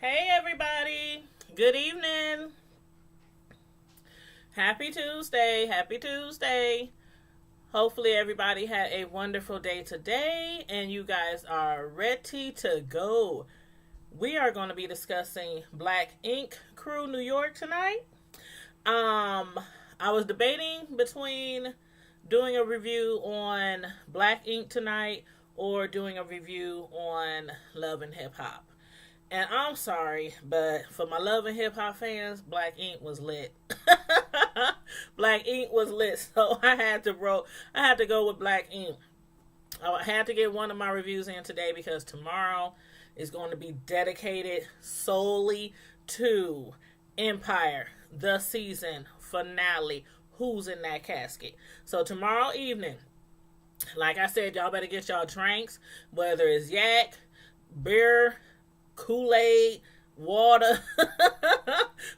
Hey everybody, good evening. Happy Tuesday, happy Tuesday. Hopefully everybody had a wonderful day today and you guys are ready to go. We are going to be discussing Black Ink Crew New York tonight. Um I was debating between doing a review on Black Ink tonight or doing a review on Love and Hip Hop. And I'm sorry, but for my Love and Hip Hop fans, Black Ink was lit. Black Ink was lit, so I had to go with Black Ink. I had to get one of my reviews in today because tomorrow is going to be dedicated solely to Empire, the season finale. Who's in that casket? So tomorrow evening, like I said, y'all better get y'all drinks, whether it's yak, beer, Kool-Aid, water,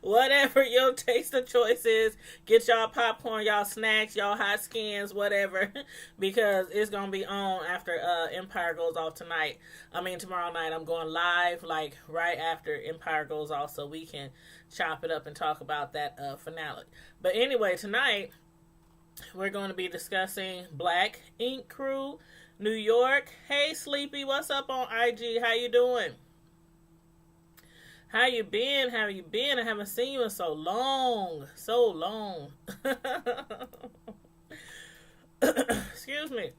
whatever your taste of choice is. Get y'all popcorn, y'all snacks, y'all hot skins, whatever, because it's gonna be on after Empire goes off tonight. Tomorrow night. I'm going live like right after Empire goes off, so we can chop it up and talk about that finale. But anyway, tonight we're going to be discussing Black Ink Crew, New York. Hey, Sleepy, what's up on IG? How you doing? How you been? How you been? I haven't seen you in so long. So long. Excuse me.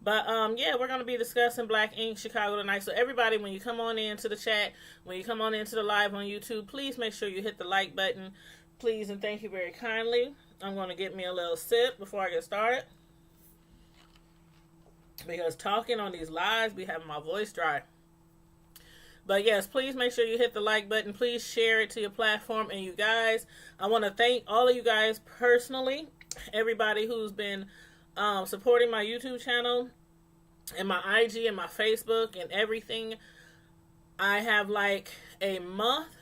But yeah, we're gonna be discussing Black Ink Chicago tonight. So everybody, when you come on into the chat, when you come on into the live on YouTube, please make sure you hit the like button. Please and thank you very kindly. I'm gonna get me a little sip before I get started. Because talking on these lives be having my voice dry. But yes, please make sure you hit the like button. Please share it to your platform. And you guys, I want to thank all of you guys personally. Everybody who's been supporting my YouTube channel and my IG and my Facebook and everything. I have like a month.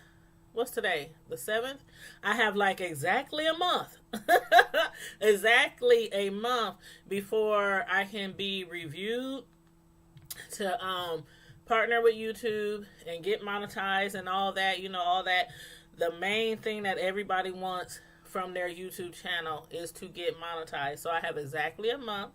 What's today? The 7th? I have like exactly a month. Exactly a month before I can be reviewed to partner with YouTube and get monetized and all that, all that. The main thing that everybody wants from their YouTube channel is to get monetized. So I have exactly a month,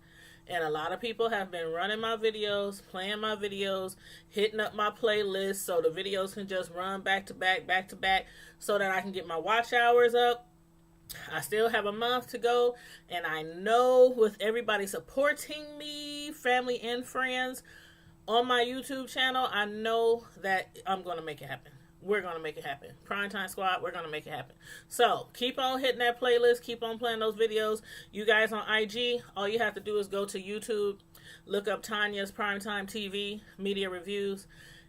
and a lot of people have been running my videos, playing my videos, hitting up my playlist so the videos can just run back to back, so that I can get my watch hours up. I still have a month to go, and I know with everybody supporting me, family and friends, on my YouTube channel, I know that I'm going to make it happen. We're going to make it happen. Primetime Squad, we're going to make it happen. So, keep on hitting that playlist. Keep on playing those videos. You guys on IG, all you have to do is go to YouTube, look up Tanya's Primetime TV, Media Reviews,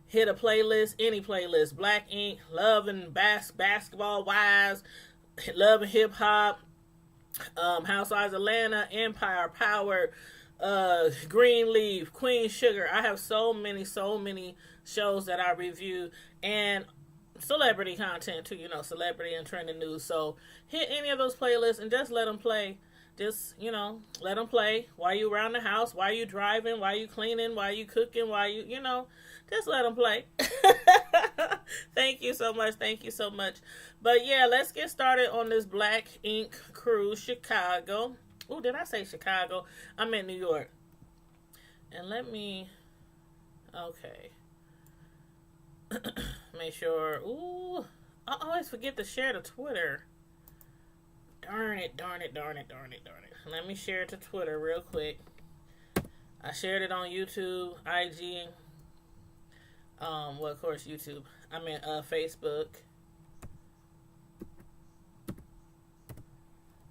hit a playlist, any playlist, Black Ink, Love and Basketball Wives, Love and Hip Hop, Housewives Atlanta, Empire, Power, Greenleaf, Queen Sugar. I have so many shows that I review, and celebrity content too, celebrity and trending news. So hit any of those playlists and just let them play. Just, let them play while you around the house, while you driving, while you cleaning, while you cooking, while you, just let them play. Thank you so much. Thank you so much. But yeah, let's get started on this Black Ink Crew Chicago. Oh, did I say Chicago? I meant New York. And okay. Make sure. Ooh, I always forget to share to Twitter. Darn it. Let me share it to Twitter real quick. I shared it on YouTube, IG, of course, YouTube. I mean, Facebook.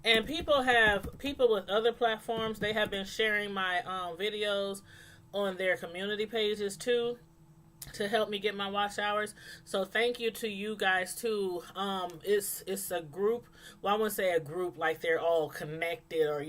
And people with other platforms, they have been sharing my videos on their community pages too, to help me get my watch hours. So thank you to you guys too. It's a group. Well, I wouldn't say a group like they're all connected or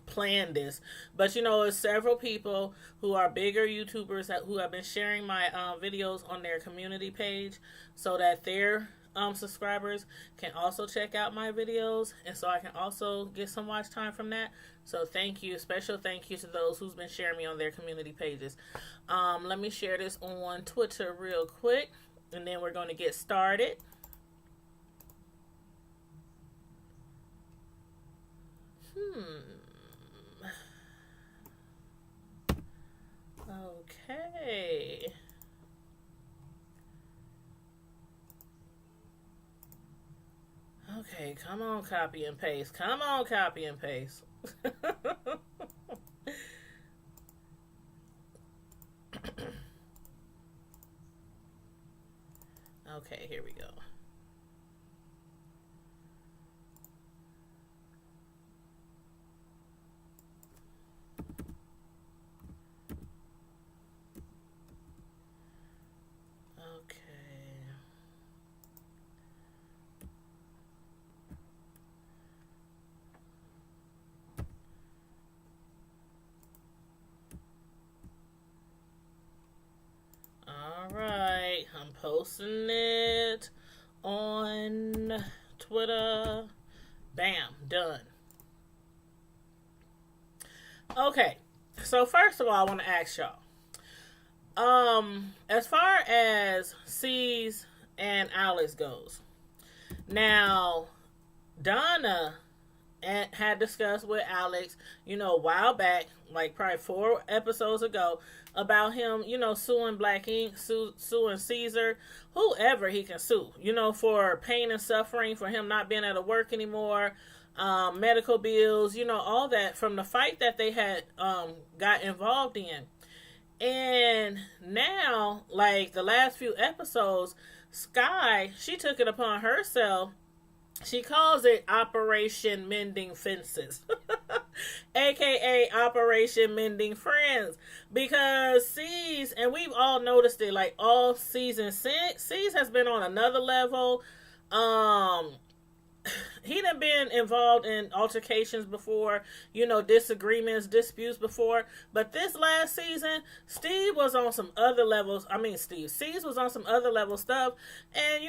plan this, but it's several people who are bigger YouTubers who have been sharing my videos on their community page, so that their subscribers can also check out my videos, and so I can also get some watch time from that. So thank you, special thank you to those who's been sharing me on their community pages. Let me share this on Twitter real quick. and then we're going to get started. Okay. Okay, come on, copy and paste. Come on, copy and paste. Okay, here we go. Alright, I'm posting it on Twitter. Bam, done. Okay, so first of all, I want to ask y'all. As far as C's and Alex goes, now Donna had discussed with Alex, a while back, like probably 4 episodes ago, about him, suing Black Ink, suing Caesar, whoever he can sue, for pain and suffering, for him not being able to work anymore, medical bills, all that from the fight that they had got involved in. And now, like the last few episodes, Sky, she took it upon herself. She calls it Operation Mending Fences, aka Operation Mending Friends, because C's, and we've all noticed it, like all season 6, C's has been on another level. He done been involved in altercations before, disagreements, disputes before. But this last season, Steve was on some other levels. C's was on some other level stuff. And,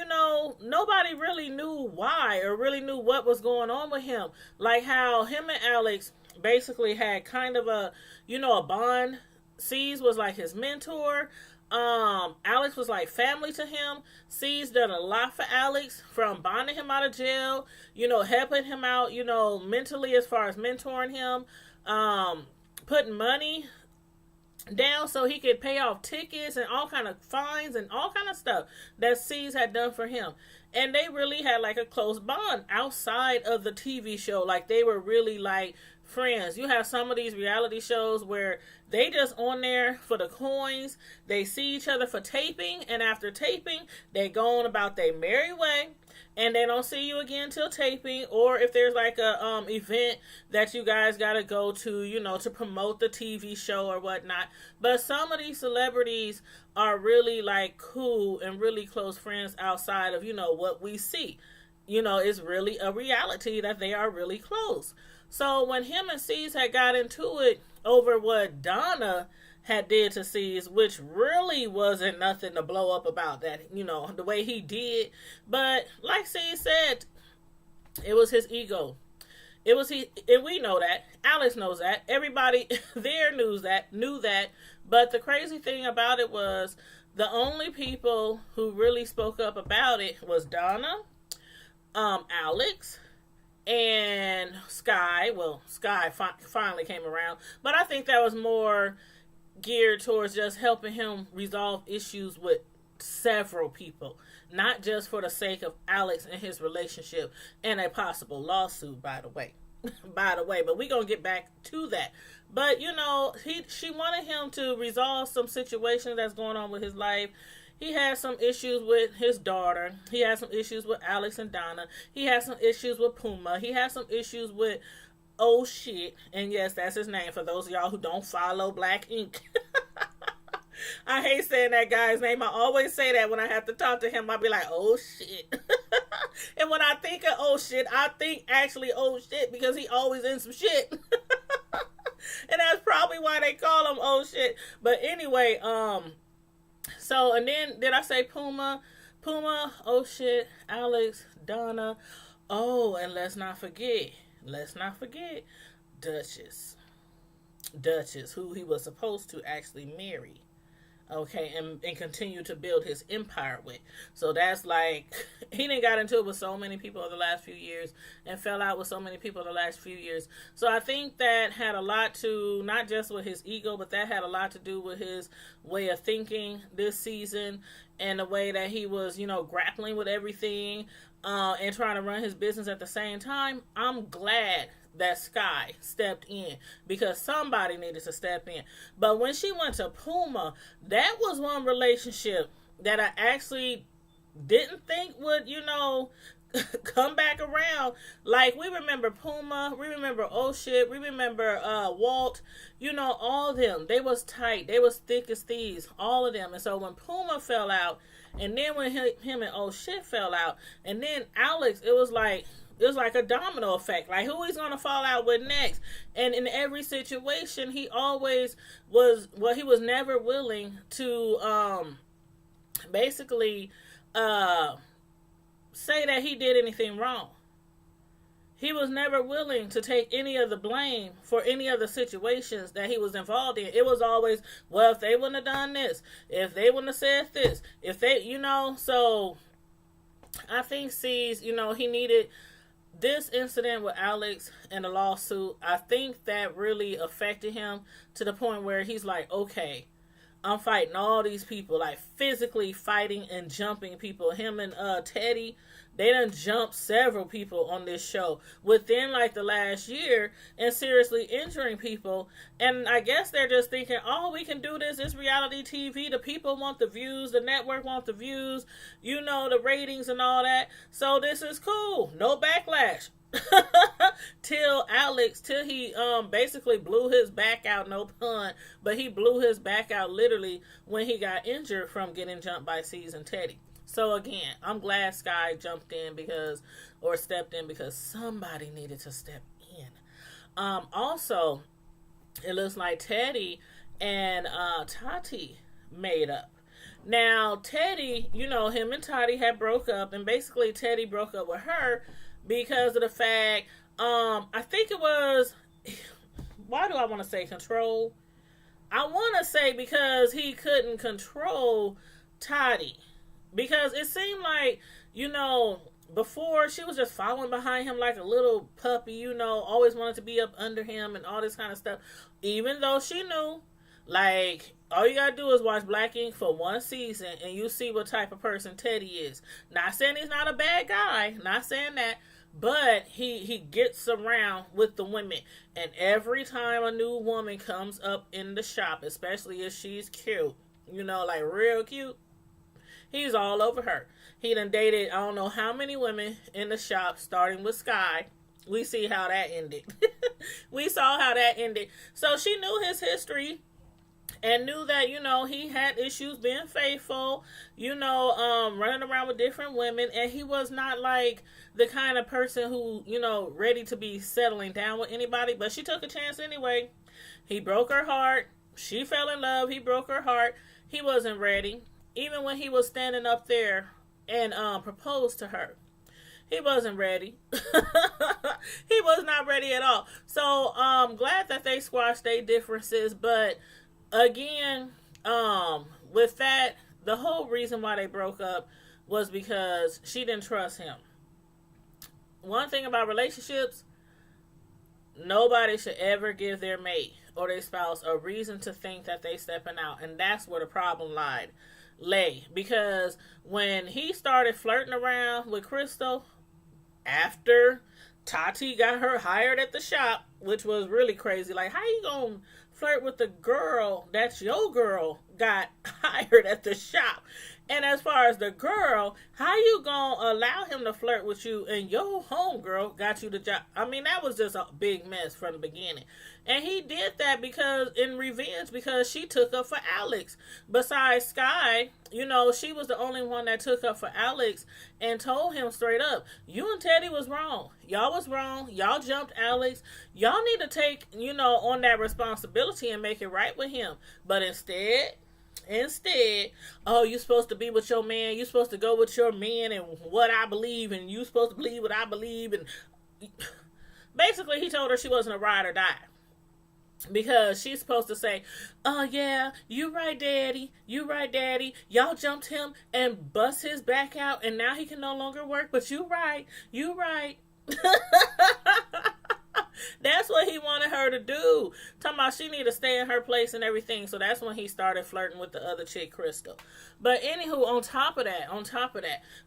nobody really knew why or really knew what was going on with him. Like how him and Alex basically had kind of a bond. C's was like his mentor. Alex was like family to him. C's done a lot for Alex, from bonding him out of jail, helping him out, mentally as far as mentoring him, putting money down so he could pay off tickets and all kind of fines and all kind of stuff that C's had done for him. And they really had like a close bond outside of the TV show. Like they were really like friends. You have some of these reality shows where they just on there for the coins. They see each other for taping, and after taping, they go on about their merry way, and they don't see you again till taping. Or if there's like a event that you guys gotta go to, to promote the TV show or whatnot. But some of these celebrities are really like cool and really close friends outside of what we see. It's really a reality that they are really close. So when him and C's had got into it over what Donna had did to C's, which really wasn't nothing to blow up about, that, the way he did. But like C said, it was his ego. It was he, and we know that. Alex knows that. Everybody there knew that. But the crazy thing about it was the only people who really spoke up about it was Donna, Alex, and Sky. Well, Sky finally came around, but I think that was more geared towards just helping him resolve issues with several people, not just for the sake of Alex and his relationship and a possible lawsuit, by the way. But we're gonna get back to that. But she wanted him to resolve some situation that's going on with his life. He had some issues with his daughter. He had some issues with Alex and Donna. He had some issues with Puma. He had some issues with Oh Shit. And yes, that's his name for those of y'all who don't follow Black Ink. I hate saying that guy's name. I always say that when I have to talk to him. I'll be like, oh shit. And when I think of oh shit, I think actually oh shit, because he always in some shit. And that's probably why they call him oh shit. But anyway, so, and then, did I say Puma? Puma, oh shit, Alex, Donna. Oh, and let's not forget, Duchess, who he was supposed to actually marry. okay, and continue to build his empire with. So that's like, he didn't got into it with so many people in the last few years and fell out with so many people in the last few years. So I think that had a lot to, not just with his ego, but that had a lot to do with his way of thinking this season and the way that he was, grappling with everything and trying to run his business at the same time. I'm glad that Sky stepped in because somebody needed to step in. But when she went to Puma, that was one relationship that I actually didn't think would, come back around. Like, we remember Puma, we remember Oh Shit, we remember Walt, all of them. They was tight, they was thick as thieves, all of them. And so when Puma fell out, and then when him and Oh Shit fell out, and then Alex, it was like a domino effect. Like, who he's gonna fall out with next? And in every situation, he always was. Well, he was never willing to basically say that he did anything wrong. He was never willing to take any of the blame for any of the situations that he was involved in. It was always, well, if they wouldn't have done this, if they wouldn't have said this, if they, so I think C's, he needed this incident with Alex and the lawsuit. I think that really affected him to the point where he's like, okay, I'm fighting all these people, like physically fighting and jumping people. Him and Teddy, they done jumped several people on this show within like the last year and seriously injuring people. And I guess they're just thinking, oh, we can do this. It's reality TV. The people want the views. The network want the views, the ratings and all that. So this is cool. No backlash. till he basically blew his back out, no pun, but he blew his back out literally when he got injured from getting jumped by C's and Teddy. So again, I'm glad Sky stepped in because somebody needed to step in. Also, it looks like Teddy and Tati made up. Now, Teddy, him and Tati had broke up, and basically Teddy broke up with her because of the fact, I think it was, why do I want to say control? I want to say because he couldn't control Tati. Because it seemed like, before she was just following behind him like a little puppy, always wanted to be up under him and all this kind of stuff. Even though she knew, like, all you gotta do is watch Black Ink for one season and you see what type of person Teddy is. Not saying he's not a bad guy, not saying that, but he gets around with the women. And every time a new woman comes up in the shop, especially if she's cute, like real cute, he's all over her. He done dated I don't know how many women in the shop, starting with Sky. We see how that ended. We saw how that ended. So she knew his history and knew that, he had issues being faithful, running around with different women. And he was not like the kind of person who, ready to be settling down with anybody. But she took a chance anyway. He broke her heart. She fell in love. He broke her heart. He wasn't ready. Even when he was standing up there and proposed to her, he wasn't ready. He was not ready at all. So I'm glad that they squashed their differences. But again, with that, the whole reason why they broke up was because she didn't trust him. One thing about relationships, nobody should ever give their mate or their spouse a reason to think that they stepping out. And that's where the problem lay. Because when he started flirting around with Crystal after Tati got her hired at the shop, which was really crazy. Like, how you gonna flirt with the girl that's your girl got hired at the shop? And as far as the girl, how you gonna allow him to flirt with you and your homegirl got you the job? I mean, that was just a big mess from the beginning. And he did that because in revenge, because she took up for Alex. Besides Sky, she was the only one that took up for Alex and told him straight up, you and Teddy was wrong. Y'all was wrong. Y'all jumped Alex. Y'all need to take, on that responsibility and make it right with him. But instead, oh, you're supposed to be with your man. You're supposed to go with your man and what I believe, and you're supposed to believe what I believe. And basically, he told her she wasn't a ride or die. because she's supposed to say, "Oh yeah, you right, daddy. You right, daddy. Y'all jumped him and bust his back out, and now he can no longer work. But you right. You right." That's what he wanted her to do. Talking about she need to stay in her place and everything. So that's when he started flirting with the other chick, Crystal. But anywho, on top of that,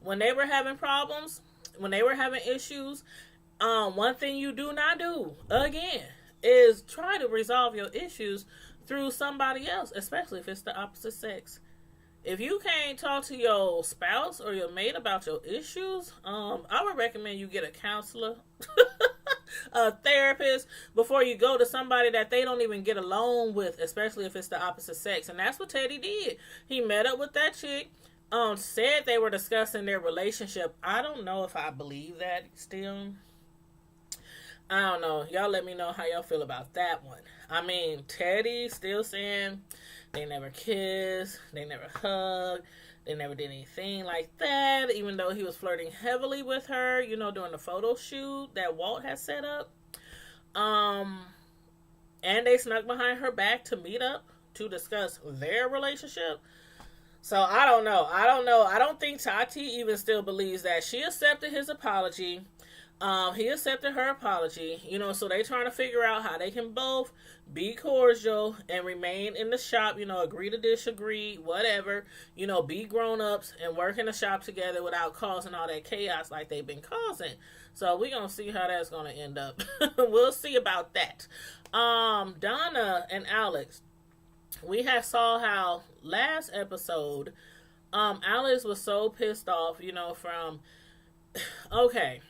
when they were having problems, when they were having issues, one thing you do not do again is try to resolve your issues through somebody else, especially if it's the opposite sex. If you can't talk to your spouse or your mate about your issues, I would recommend you get a counselor, a therapist, before you go to somebody that they don't even get along with, especially if it's the opposite sex. And that's what Teddy did. He met up with that chick, said they were discussing their relationship. I don't know if I believe that still. I don't know. Y'all let me know how y'all feel about that one. I mean, Teddy still saying they never kissed, they never hugged, they never did anything like that, even though he was flirting heavily with her, during the photo shoot that Walt had set up. And they snuck behind her back to meet up to discuss their relationship. So I don't know. I don't think Tati even still believes that. She accepted his apology. He accepted her apology, so they trying to figure out how they can both be cordial and remain in the shop, agree to disagree, whatever, be grown-ups and work in the shop together without causing all that chaos like they've been causing. So we're going to see how that's going to end up. We'll see about that. Donna and Alex, we have saw how last episode, Alex was so pissed off, okay,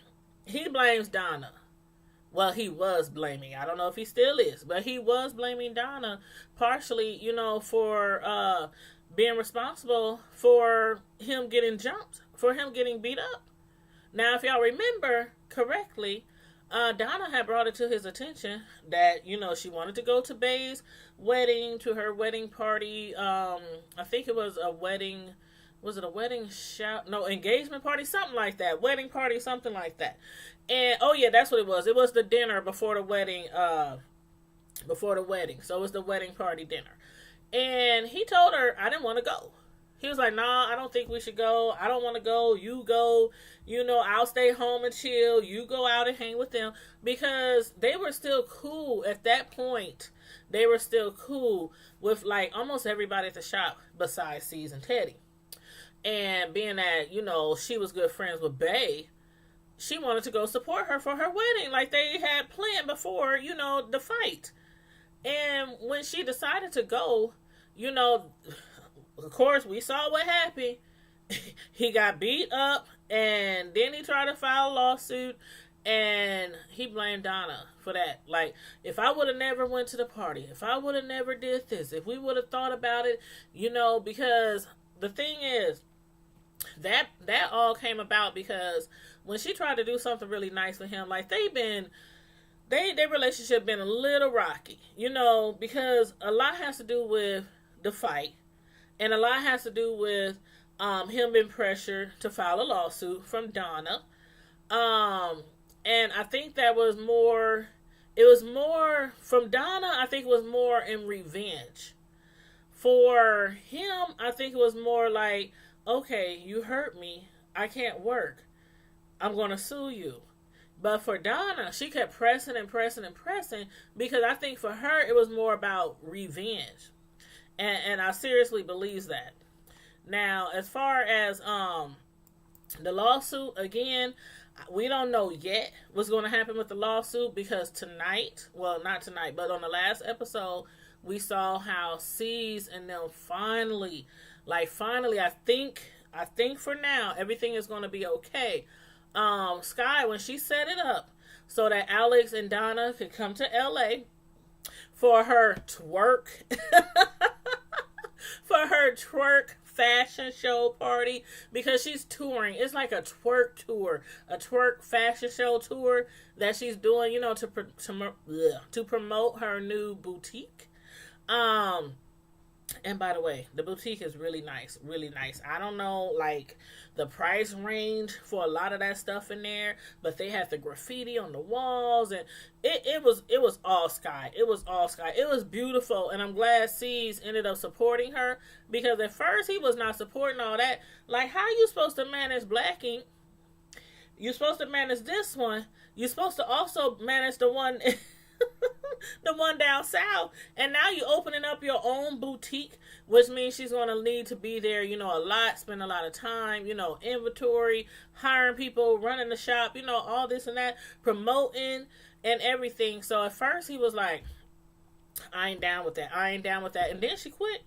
he blames Donna. Well, he was blaming. I don't know if he still is, but he was blaming Donna partially, for being responsible for him getting jumped, for him getting beat up. Now, if y'all remember correctly, Donna had brought it to his attention that, she wanted to go to Bay's wedding, to her wedding party. I think it was a wedding. Was it a wedding shout? No, engagement party, something like that. Wedding party, something like that. And oh yeah, that's what it was. It was the dinner before the wedding. So it was the wedding party dinner. And he told her, I didn't want to go. He was like, nah, I don't think we should go. I don't want to go. You go. I'll stay home and chill. You go out and hang with them. Because they were still cool at that point. They were still cool with like almost everybody at the shop besides C's and Teddy. And being that, she was good friends with Bay, she wanted to go support her for her wedding like they had planned before, the fight. And when she decided to go, of course, we saw what happened. He got beat up, and then he tried to file a lawsuit, and he blamed Donna for that. Like, if I would have never went to the party, if I would have never did this, if we would have thought about it, because the thing is, that all came about because when she tried to do something really nice with him, like their relationship been a little rocky, because a lot has to do with the fight, and a lot has to do with him being pressured to file a lawsuit from Donna, and I think that was more. It was more from Donna. I think it was more in revenge. For him, I think it was more like, okay, you hurt me. I can't work. I'm going to sue you. But for Donna, she kept pressing and pressing and pressing because I think for her, it was more about revenge. And I seriously believe that. Now, as far as the lawsuit, again, we don't know yet what's going to happen with the lawsuit because tonight, well, not tonight, but on the last episode, we saw how C's and them finally, I think for now, everything is going to be okay. Sky, when she set it up so that Alex and Donna could come to LA for her twerk, fashion show party, because she's touring. It's like a twerk tour, a twerk fashion show tour that she's doing, to promote her new boutique. And by the way, the boutique is really nice, really nice. I don't know, like, the price range for a lot of that stuff in there, but they had the graffiti on the walls, and it was all sky. It was all sky. It was beautiful, and I'm glad C's ended up supporting her, because at first he was not supporting all that. Like, how you supposed to manage Black Ink? You're supposed to manage this one. You're supposed to also manage the one the one down south, and now you're opening up your own boutique, which means she's going to need to be there, a lot, spend a lot of time, inventory, hiring people, running the shop, all this and that, promoting and everything. So at first he was like, I ain't down with that, and then she quit.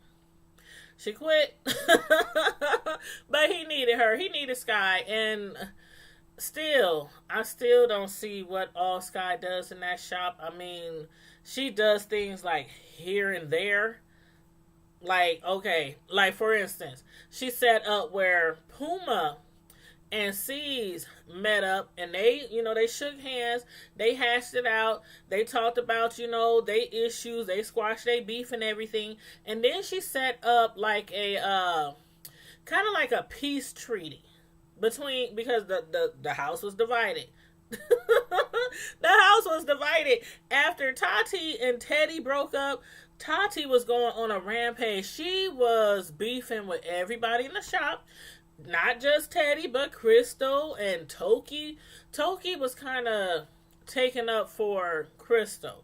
But he needed her, he needed Sky, and I still don't see what all Sky does in that shop. I mean, she does things like here and there. Like, okay, like for instance, she set up where Puma and C's met up, and they shook hands, they hashed it out, they talked about, they issues, they squashed their beef and everything, and then she set up like a, kind of like a peace treaty. Because the house was divided. The house was divided. After Tati and Teddy broke up, Tati was going on a rampage. She was beefing with everybody in the shop. Not just Teddy, but Crystal and Toki. Toki was kind of taken up for Crystal,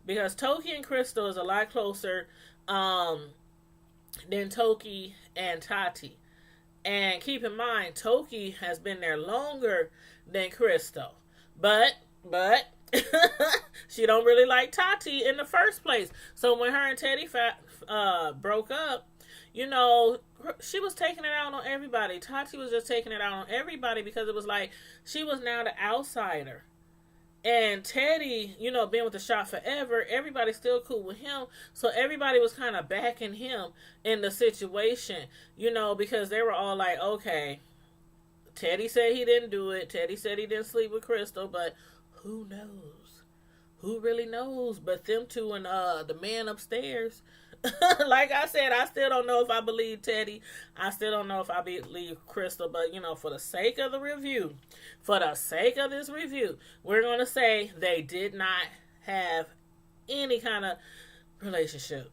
because Toki and Crystal is a lot closer than Toki and Tati. And keep in mind, Toki has been there longer than Crystal. But she don't really like Tati in the first place. So when her and Teddy broke up, she was taking it out on everybody. Tati was just taking it out on everybody, because it was like she was now the outsider. And Teddy, being with the shop forever, everybody's still cool with him. So everybody was kind of backing him in the situation, because they were all like, okay, Teddy said he didn't do it. Teddy said he didn't sleep with Crystal, but who knows? Who really knows but them two and the man upstairs? Like I said, I still don't know if I believe Teddy. I still don't know if I believe Crystal. But, for the sake of the review, for the sake of this review, we're going to say they did not have any kind of relationship.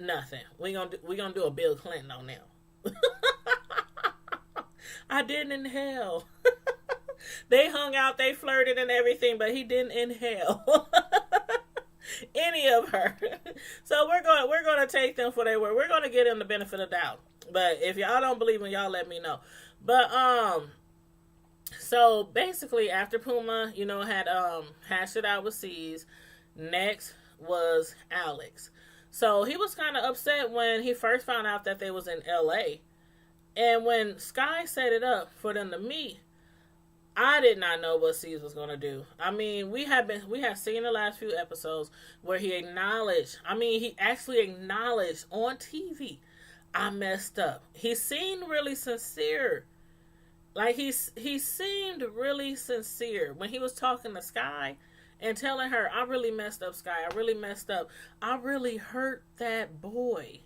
Nothing. We're gonna do a Bill Clinton on them. I didn't inhale. They hung out, they flirted and everything, but he didn't inhale any of her. So we're gonna take them for they were. We're gonna give them the benefit of the doubt. But if y'all don't believe me, y'all let me know. But so basically after Puma, had hashed it out with C's, next was Alex. So he was kind of upset when he first found out that they was in LA. And when Sky set it up for them to meet, I did not know what C's was going to do. I mean, we have seen the last few episodes where he actually acknowledged on TV, I messed up. He seemed really sincere. Like, he seemed really sincere when he was talking to Sky and telling her, I really messed up, Sky. I really messed up. I really hurt that boy.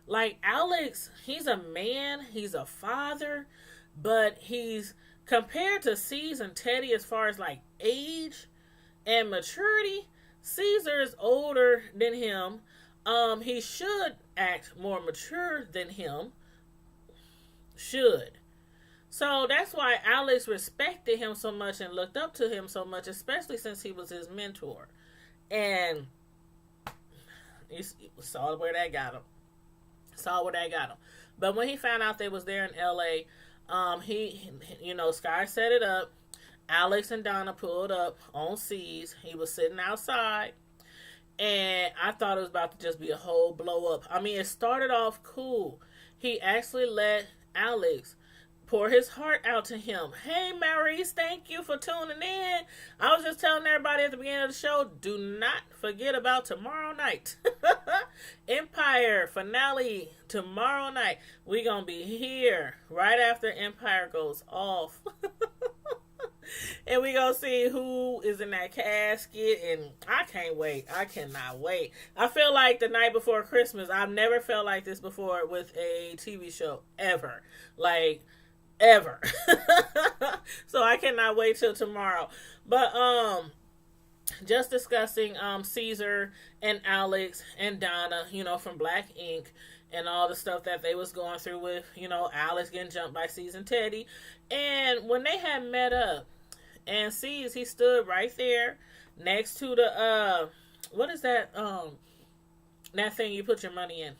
Like, Alex, he's a man, he's a father, but he's, compared to C's and Teddy as far as like age and maturity, Caesar is older than him. He should act more mature than him. Should. So that's why Alex respected him so much and looked up to him so much, especially since he was his mentor. And you saw where that got him. But when he found out they was there in LA, Sky set it up. Alex and Donna pulled up on C's. He was sitting outside, and I thought it was about to just be a whole blow up. I mean, it started off cool. He actually let Alex pour his heart out to him. Hey, Maurice, thank you for tuning in. I was just telling everybody at the beginning of the show, do not forget about tomorrow night. Empire finale tomorrow night. We're going to be here right after Empire goes off. And we gonna see who is in that casket, and I can't wait. I cannot wait. I feel like the night before Christmas. I've never felt like this before with a TV show ever. Like ever. So I cannot wait till tomorrow. But just discussing Caesar and Alex and Donna, from Black Ink, and all the stuff that they was going through with, Alex getting jumped by Caesar and Teddy. And when they had met up, and Caesar, he stood right there next to the what is that that thing you put your money in?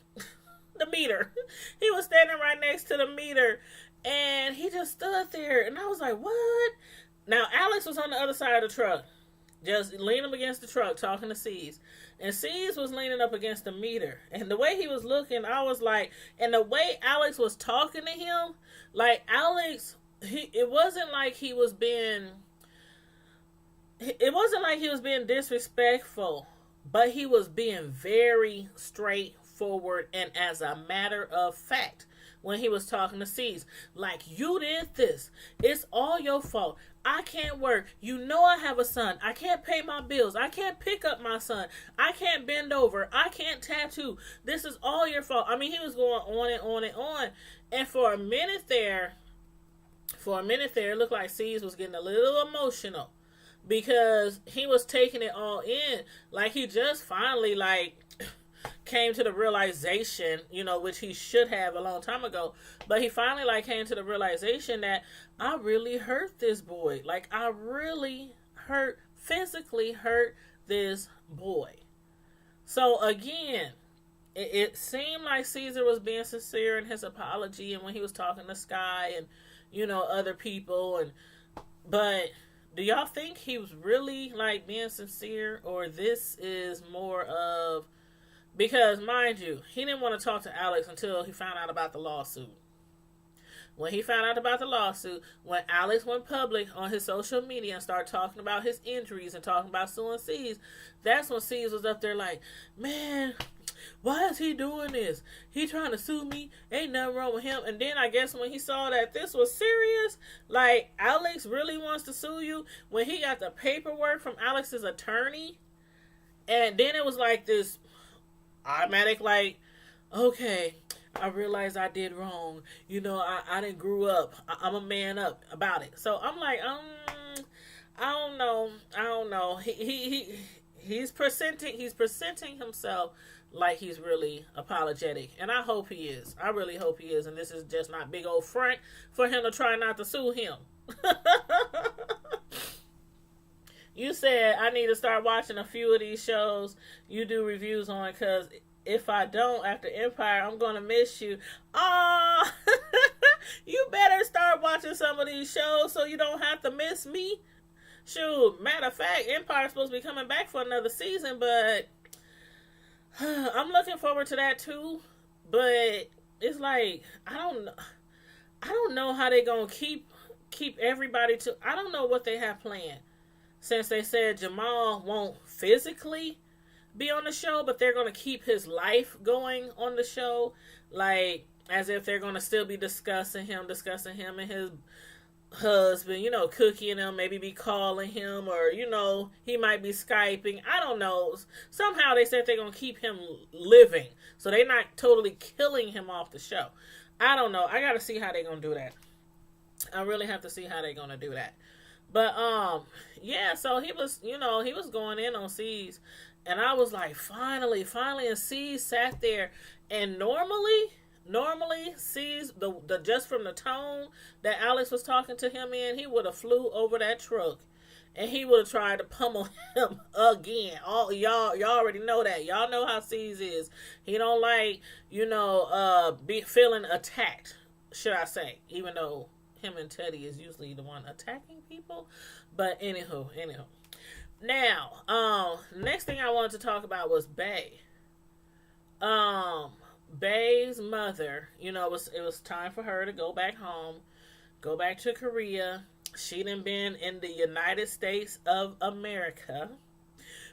The meter. He was standing right next to the meter, and he just stood there, and I was like, what? Now Alex was on the other side of the truck, just leaning up against the truck, talking to C's. And C's was leaning up against the meter. And the way he was looking, I was like, and the way Alex was talking to him, like Alex, it wasn't like he was being disrespectful, but he was being very straightforward and as a matter of fact when he was talking to C's. Like, you did this. It's all your fault. I can't work. You know I have a son. I can't pay my bills. I can't pick up my son. I can't bend over. I can't tattoo. This is all your fault. I mean, he was going on and on and on. And for a minute there, it looked like C's was getting a little emotional because he was taking it all in. Like, he just finally, came to the realization, which he should have a long time ago, but he finally came to the realization that I really hurt this boy. Like, I really physically hurt this boy. So again, it seemed like Caesar was being sincere in his apology and when he was talking to Sky and, other people, but do y'all think he was really being sincere, or this is more of, because, mind you, he didn't want to talk to Alex until he found out about the lawsuit. When he found out about the lawsuit, when Alex went public on his social media and started talking about his injuries and talking about suing C's, that's when C's was up there like, man, why is he doing this? He trying to sue me. Ain't nothing wrong with him. And then I guess when he saw that this was serious, Alex really wants to sue you, when he got the paperwork from Alex's attorney, and then it was this automatic, okay, I realized I did wrong. I didn't grow up. I'm a man up about it. So I'm like, I don't know. He's presenting himself like he's really apologetic, and I hope he is. I really hope he is, and this is just not big old front for him to try not to sue him. You said I need to start watching a few of these shows you do reviews on, because if I don't, after Empire, I'm going to miss you. Aw, you better start watching some of these shows so you don't have to miss me. Shoot, matter of fact, Empire's supposed to be coming back for another season, but I'm looking forward to that too. But it's I don't know how they're going to keep everybody to, I don't know what they have planned. Since they said Jamal won't physically be on the show, but they're going to keep his life going on the show, as if they're going to still be discussing him and his husband, Cookie and them maybe be calling him, or, he might be Skyping. I don't know. Somehow they said they're going to keep him living, so they're not totally killing him off the show. I don't know. I got to see how they're going to do that. I really have to see how they're going to do that. But, yeah, so he was going in on C's, and I was like, finally, and C's sat there, and normally, C's, the just from the tone that Alex was talking to him in, he would have flew over that truck, and he would have tried to pummel him again. Y'all already know that. Y'all know how C's is. He don't be feeling attacked, should I say, even though him and Teddy is usually the one attacking people. But anywho. Now, next thing I wanted to talk about was Bay. Bay's mother, it was time for her to go back home, go back to Korea. She done been in the United States of America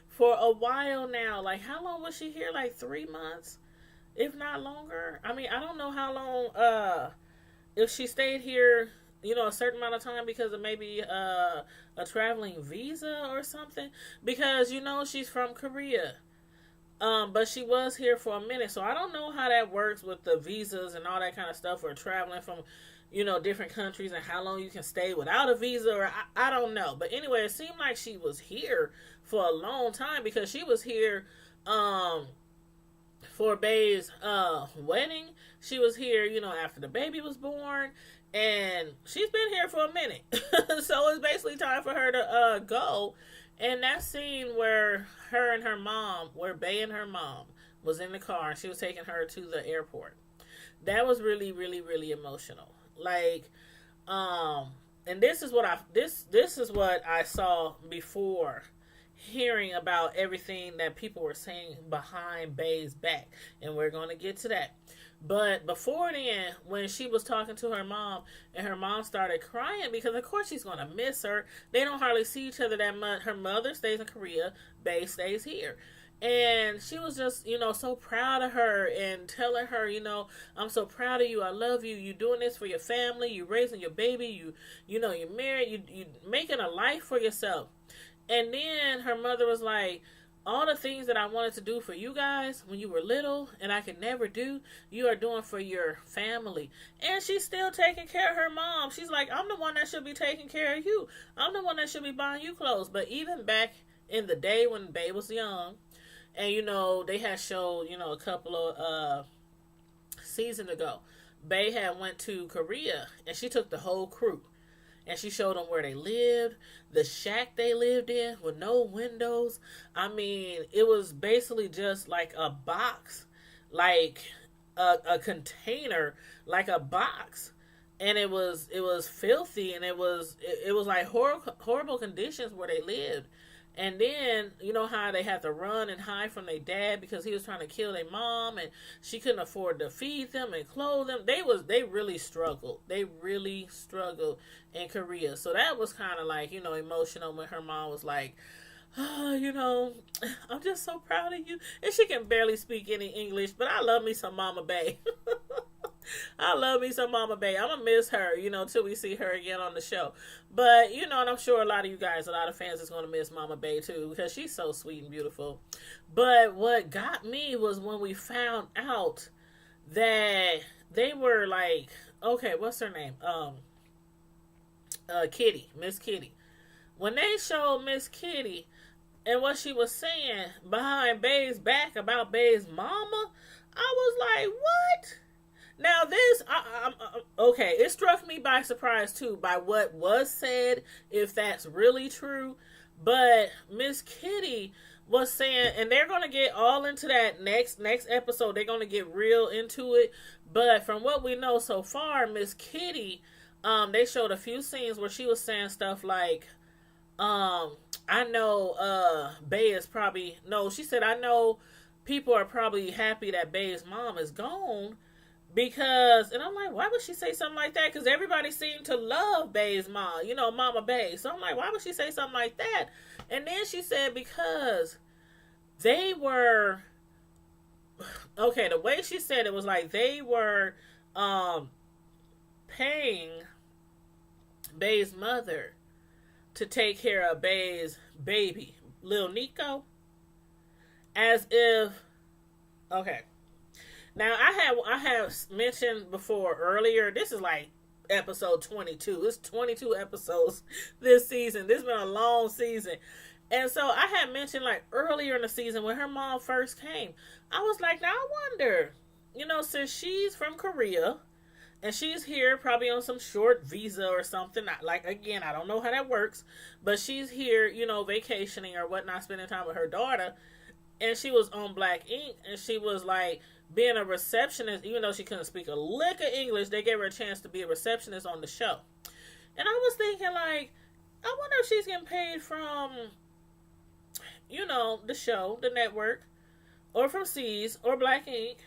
for a while now. How long was she here? 3 months, if not longer. I mean, I don't know how long, if she stayed here, a certain amount of time because of maybe a traveling visa or something. Because she's from Korea, but she was here for a minute, so I don't know how that works with the visas and all that kind of stuff, or traveling from different countries, and how long you can stay without a visa, or I don't know. But anyway, it seemed like she was here for a long time because she was here for Bay's wedding. She was here, after the baby was born, and she's been here for a minute. So it's basically time for her to go. And that scene where her and her mom, where Bay and her mom was in the car and she was taking her to the airport, that was really, really, really emotional. Like, and this is what I saw before hearing about everything that people were saying behind Bay's back, and we're going to get to that. But before then, when she was talking to her mom, and her mom started crying because of course she's going to miss her. They don't hardly see each other that much. Her mother stays in Korea, Bay stays here. And she was just, so proud of her and telling her, I'm so proud of you. I love you. You're doing this for your family. You're raising your baby. You're married. You're making a life for yourself. And then her mother was like, all the things that I wanted to do for you guys when you were little and I could never do, you are doing for your family. And she's still taking care of her mom. She's like, I'm the one that should be taking care of you. I'm the one that should be buying you clothes. But even back in the day when Bae was young, and they had showed, a couple of seasons ago, Bae had went to Korea and she took the whole crew. And she showed them where they lived, the shack they lived in with no windows. I mean, it was basically just like a box, like a container, like a box. And it was filthy, and it was like horrible conditions where they lived. And then, how they had to run and hide from their dad because he was trying to kill their mom, and she couldn't afford to feed them and clothe them. They really struggled. They really struggled in Korea. So that was kind of like, emotional when her mom was like, oh, I'm just so proud of you. And she can barely speak any English, but I love me some Mama Bae. I love me some Mama Bae. I'm going to miss her, till we see her again on the show. But, and I'm sure a lot of you guys, a lot of fans is going to miss Mama Bae too, because she's so sweet and beautiful. But what got me was when we found out that they were like, okay, what's her name? Kitty, Miss Kitty. When they showed Miss Kitty and what she was saying behind Bae's back about Bae's mama, I was like, what? Now this, okay, it struck me by surprise too, by what was said, if that's really true. But Miss Kitty was saying, and they're going to get all into that next episode, they're going to get real into it. But from what we know so far, Miss Kitty, they showed a few scenes where she was saying stuff like, I know Bae is probably, no, she said, I know people are probably happy that Bae's mom is gone. Because, and I'm like, why would she say something like that? Because everybody seemed to love Bae's mom, Mama Bae. So I'm like, why would she say something like that? And then she said, because they were, okay, the way she said it was like they were paying Bae's mother to take care of Bae's baby, Lil Nico, as if, okay. Now, I have mentioned before earlier, this is like episode 22. It's 22 episodes this season. This has been a long season. And so I had mentioned like earlier in the season when her mom first came, I was like, now I wonder, since she's from Korea and she's here probably on some short visa or something. Like, again, I don't know how that works, but she's here, vacationing or whatnot, spending time with her daughter. And she was on Black Ink, and she was like, being a receptionist, even though she couldn't speak a lick of English, they gave her a chance to be a receptionist on the show. And I was thinking, like, I wonder if she's getting paid from, the show, the network, or from C's, or Black Ink,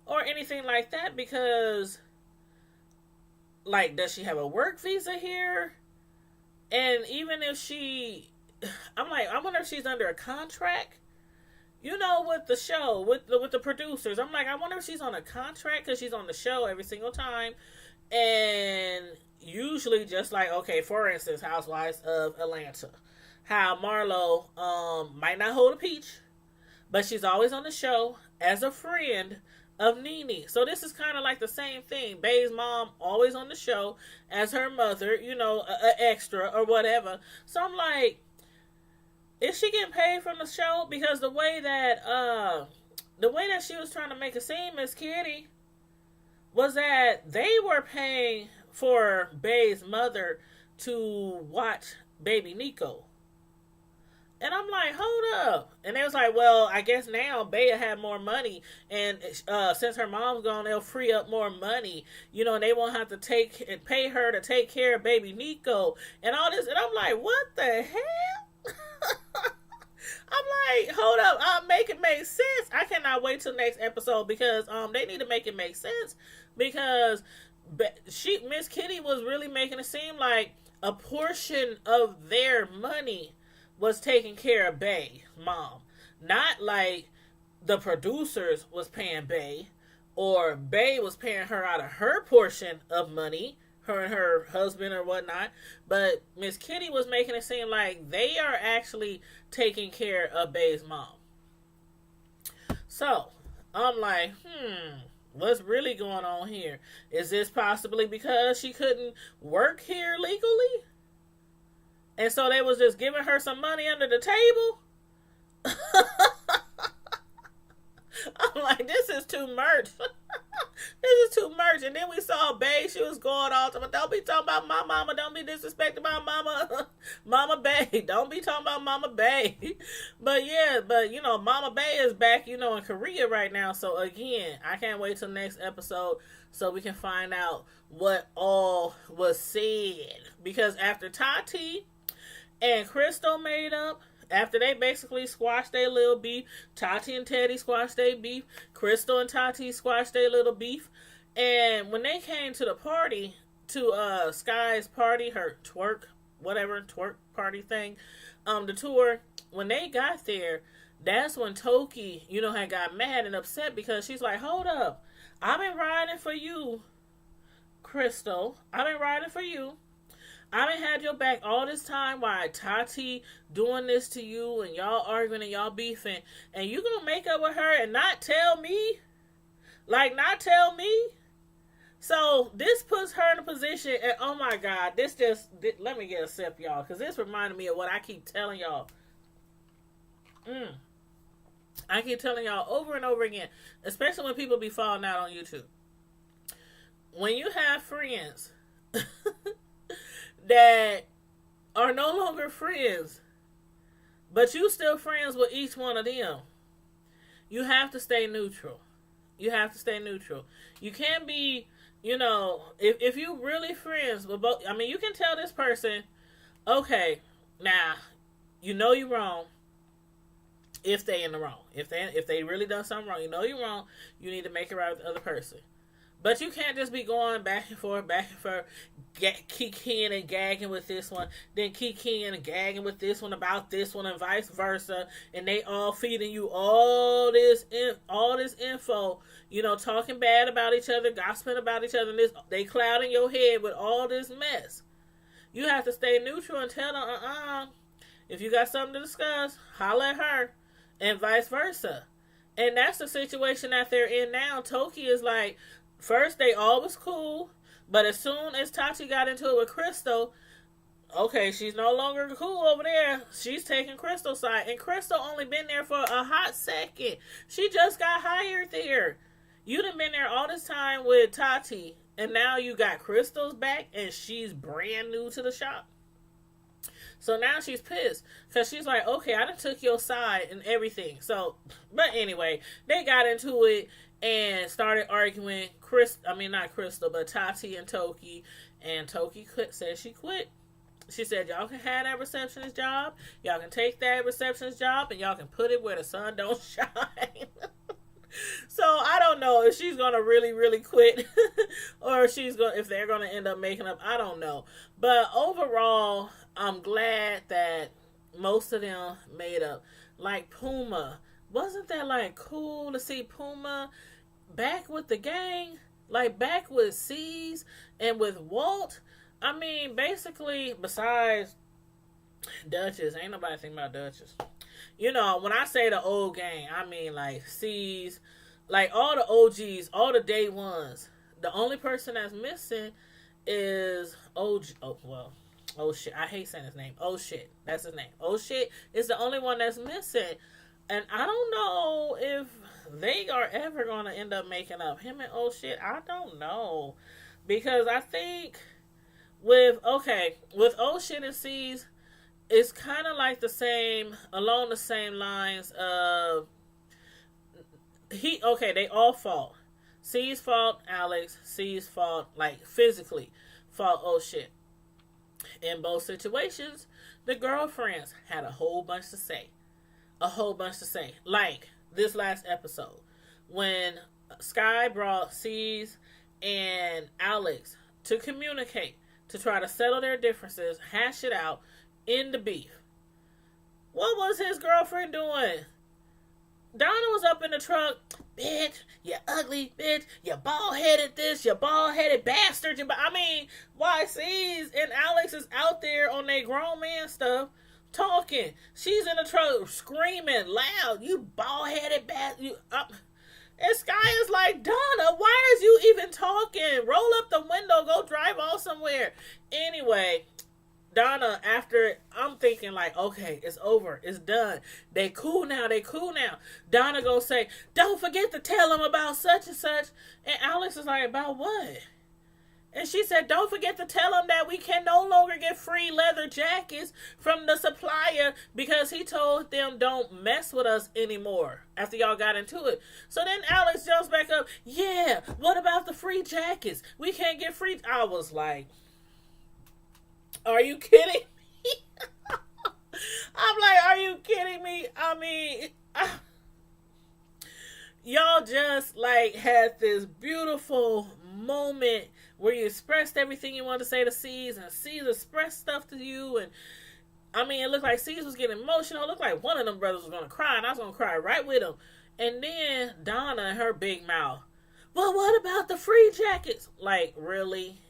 or anything like that, because, like, does she have a work visa here? And even if she, I'm like, I wonder if she's under a contract. With the show, with the producers, I'm like, I wonder if she's on a contract because she's on the show every single time, and usually just like, okay, for instance, Housewives of Atlanta, how Marlo might not hold a peach, but she's always on the show as a friend of Nene. So this is kind of like the same thing. Bae's mom always on the show as her mother, a extra or whatever. So I'm like, is she getting paid from the show? Because the way that she was trying to make it seem, Miss Kitty, was that they were paying for Bae's mother to watch baby Nico. And I'm like, hold up. And they was like, well, I guess now Bea had more money. And since her mom's gone, they'll free up more money. And they won't have to pay her to take care of baby Nico. And all this. And I'm like, what the hell? I'm like, hold up. Make it make sense. I cannot wait till next episode because they need to make it make sense. Because Miss Kitty was really making it seem like a portion of their money was taking care of Bae, mom. Not like the producers was paying Bae, or Bae was paying her out of her portion of money, her and her husband or whatnot. But Miss Kitty was making it seem like they are actually taking care of Bae's mom. So, I'm like, what's really going on here? Is this possibly because she couldn't work here legally? And so they was just giving her some money under the table? I'm like, this is too much. This is too much. And then we saw Bae. She was going all to, don't be talking about my mama. Don't be disrespecting my mama. Mama Bae. Don't be talking about Mama Bae. But Mama Bae is back, in Korea right now. So again, I can't wait till next episode so we can find out what all was said. Because after Tati and Crystal made up, after they basically squashed their little beef, Tati and Teddy squashed their beef, Crystal and Tati squashed their little beef, and when they came to the party, to Sky's party, her twerk party thing, the tour, when they got there, that's when Toki, had got mad and upset because she's like, hold up, I've been riding for you, Crystal, I've been riding for you. I done had your back all this time while Tati doing this to you and y'all arguing and y'all beefing, and you gonna make up with her and not tell me? Like, not tell me? So this puts her in a position, and oh my God, let me get a sip, y'all, because this reminded me of what I keep telling y'all. I keep telling y'all over and over again, especially when people be falling out on YouTube. When you have friends that are no longer friends, but you still friends with each one of them, you have to stay neutral. You have to stay neutral. You can't be, if you really friends with both, you can tell this person, okay, now, you're wrong if they in the wrong. If they really done something wrong, you're wrong, you need to make it right with the other person. But you can't just be going back and forth, kikiing and gagging with this one, then kikiing and gagging with this one about this one, and vice versa. And they all feeding you all this info, talking bad about each other, gossiping about each other. And they clouding your head with all this mess. You have to stay neutral and tell them, if you got something to discuss, holler at her, and vice versa. And that's the situation that they're in now. Toki is like, first, they all was cool, but as soon as Tati got into it with Crystal, okay, she's no longer cool over there. She's taking Crystal's side, and Crystal only been there for a hot second. She just got hired there. You done been there all this time with Tati, and now you got Crystal's back, and she's brand new to the shop. So now she's pissed because she's like, okay, I done took your side and everything. So, but anyway, they got into it and started arguing. Not Crystal, but Tati and Toki. And Toki said she quit. She said, y'all can have that receptionist job. Y'all can take that receptionist job and y'all can put it where the sun don't shine. So I don't know if she's gonna really, really quit, or if they're gonna end up making up. I don't know. But overall, I'm glad that most of them made up. Like Puma, wasn't that like cool to see Puma back with the gang, like back with C's and with Walt? I mean, basically, besides Duchess, ain't nobody thinking about Duchess. You know, when I say the old gang, I mean like C's, like all the OGs, all the day ones. The only person that's missing is OG. Oh well, oh shit. I hate saying his name. Oh shit, that's his name. Oh shit is the only one that's missing, and I don't know if they are ever gonna end up making up. Him and oh shit, I don't know, because I think with oh shit and C's, it's kind of like the same, along the same lines of they all fought. C's fault Alex, C's fault, like physically fault oh shit. In both situations, the girlfriends had a whole bunch to say. A whole bunch to say. Like this last episode, when Sky brought C's and Alex to communicate, to try to settle their differences, hash it out, in the beef. What was his girlfriend doing? Donna was up in the truck. Bitch, you ugly bitch, you bald-headed this, you bald-headed bastard. I mean, YC's and Alex is out there on their grown man stuff talking. She's in the truck screaming loud, you bald-headed bastard. And Sky is like, Donna, why is you even talking? Roll up the window, go drive off somewhere. Anyway, Donna, after, I'm thinking like, okay, it's over, it's done. They cool now. Donna go say, don't forget to tell them about such and such. And Alex is like, about what? And she said, don't forget to tell them that we can no longer get free leather jackets from the supplier because he told them don't mess with us anymore after y'all got into it. So then Alex jumps back up, yeah, what about the free jackets? We can't get free. I was like, are you kidding me? I'm like, are you kidding me? I mean, y'all just like had this beautiful moment where you expressed everything you wanted to say to C's, and C's expressed stuff to you, and I mean, it looked like C's was getting emotional. It looked like one of them brothers was gonna cry, and I was gonna cry right with him. And then Donna and her big mouth, well, what about the free jackets? Like, really?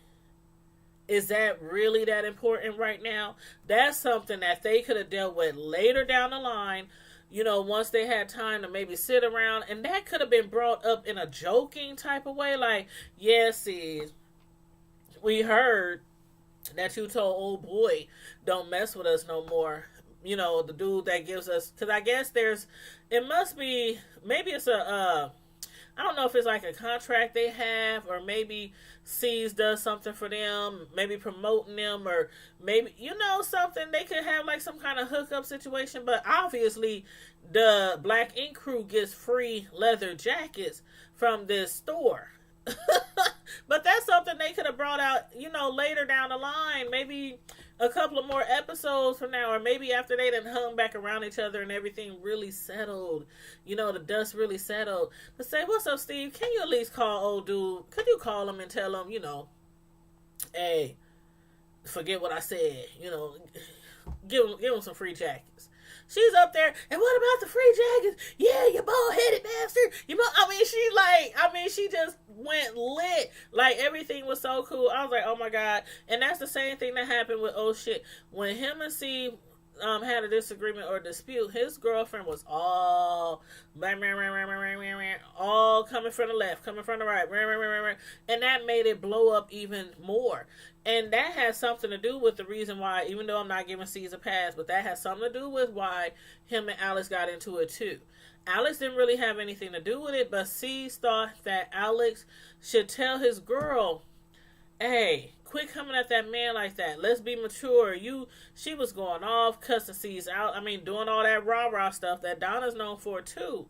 Is that really that important right now? That's something that they could have dealt with later down the line, you know, once they had time to maybe sit around. And that could have been brought up in a joking type of way. Like, yes, sis, we heard that you told old boy, don't mess with us no more. You know, the dude that gives us, because I guess it must be, maybe it's I don't know if it's like a contract they have, or maybe C's does something for them, maybe promoting them, or maybe, you know, something. They could have like some kind of hookup situation, but obviously the Black Ink Crew gets free leather jackets from this store. But that's something they could have brought out, you know, later down the line, maybe a couple of more episodes from now, or maybe after they done hung back around each other and everything really settled, you know, the dust really settled, to say, what's up, Steve? Can you at least call old dude? Could you call him and tell him, you know, hey, forget what I said, you know, give him some free jackets. She's up there, and what about the free jackets? Yeah, you bald-headed bastard. She just went lit. Like, everything was so cool. I was like, oh my God. And that's the same thing that happened with oh shit. When him and C had a disagreement or dispute, his girlfriend was all all coming from the left, coming from the right, and that made it blow up even more. And that has something to do with the reason why, even though I'm not giving C's a pass, but that has something to do with why him and Alex got into it too. Alex didn't really have anything to do with it, but C thought that Alex should tell his girl, hey, quit coming at that man like that. Let's be mature. She was going off, cussing C's out. I mean, doing all that rah-rah stuff that Donna's known for too.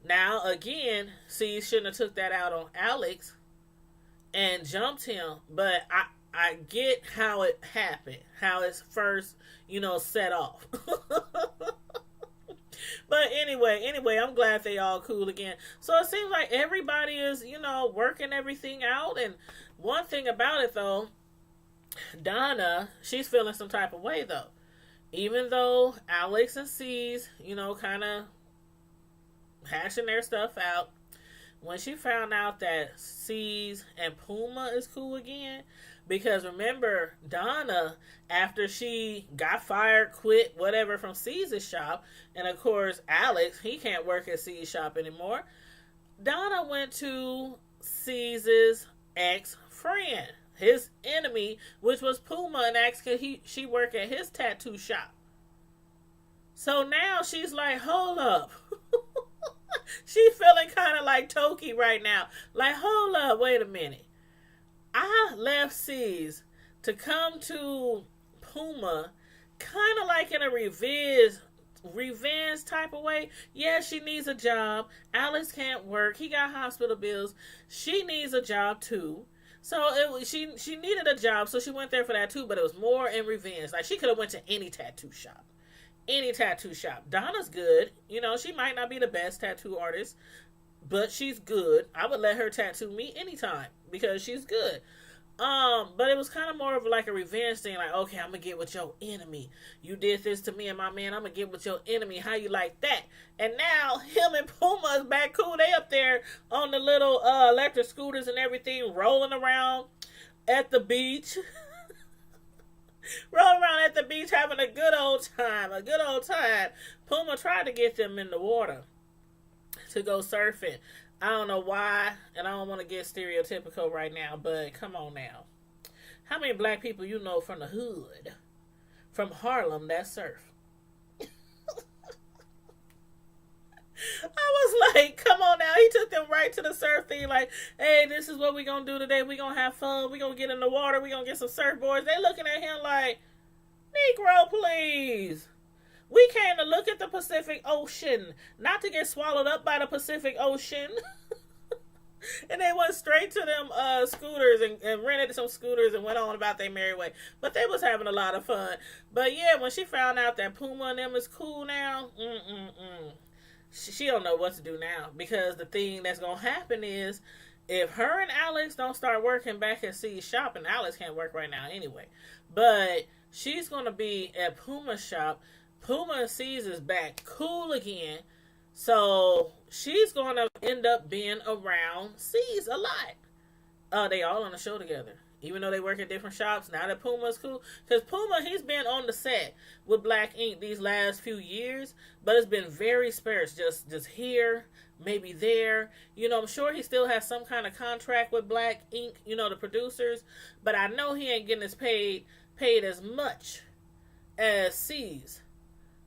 Now, again, C shouldn't have took that out on Alex and jumped him, but I get how it happened, how it's first, you know, set off. But anyway, I'm glad they all cool again. So it seems like everybody is, you know, working everything out. And one thing about it, though, Donna, she's feeling some type of way, though. Even though Alex and C's, you know, kind of hashing their stuff out, when she found out that C's and Puma is cool again, because remember, Donna, after she got fired, quit, whatever, from C's shop, and of course, Alex, he can't work at C's shop anymore. Donna went to C's ex-friend, his enemy, which was Puma, and asked could she work at his tattoo shop. So now she's like, hold up. She's feeling kind of like Toki right now. Like, hold up, wait a minute. I left C's to come to Puma kind of like in a revenge type of way. Yeah, she needs a job. Alex can't work. He got hospital bills. She needs a job too. So she needed a job, so she went there for that too, but it was more in revenge. Like, she could have went to any tattoo shop. Any tattoo shop. Donna's good. You know, she might not be the best tattoo artist, but she's good. I would let her tattoo me anytime because she's good. But it was kind of more of like a revenge thing. Like, okay, I'm gonna get with your enemy. You did this to me and my man. I'm gonna get with your enemy. How you like that? And now him and Puma is back cool. They up there on the little electric scooters and everything, rolling around at the beach. Rolling around at the beach having a good old time. A good old time. Puma tried to get them in the water to go surfing. I don't know why, and I don't want to get stereotypical right now, but come on now. How many black people you know from the hood, from Harlem, that surf? I was like, come on now. He took them right to the surf thing. Like, hey, this is what we going to do today. We going to have fun. We going to get in the water. We going to get some surfboards. They looking at him like, Negro, please. We came to look at the Pacific Ocean, not to get swallowed up by the Pacific Ocean. And they went straight to them scooters and rented some scooters and went on about their merry way. But they was having a lot of fun. But yeah, when she found out that Puma and them is cool now, she don't know what to do now, because the thing that's going to happen is if her and Alex don't start working back at C's shop, and Alex can't work right now anyway, but she's going to be at Puma's shop. Puma and C's is back cool again, so she's going to end up being around C's a lot. They all on the show together. Even though they work at different shops, now that Puma's cool. Because Puma, he's been on the set with Black Ink these last few years, but it's been very sparse. Just here, maybe there. You know, I'm sure he still has some kind of contract with Black Ink, you know, the producers. But I know he ain't getting his paid as much as C's.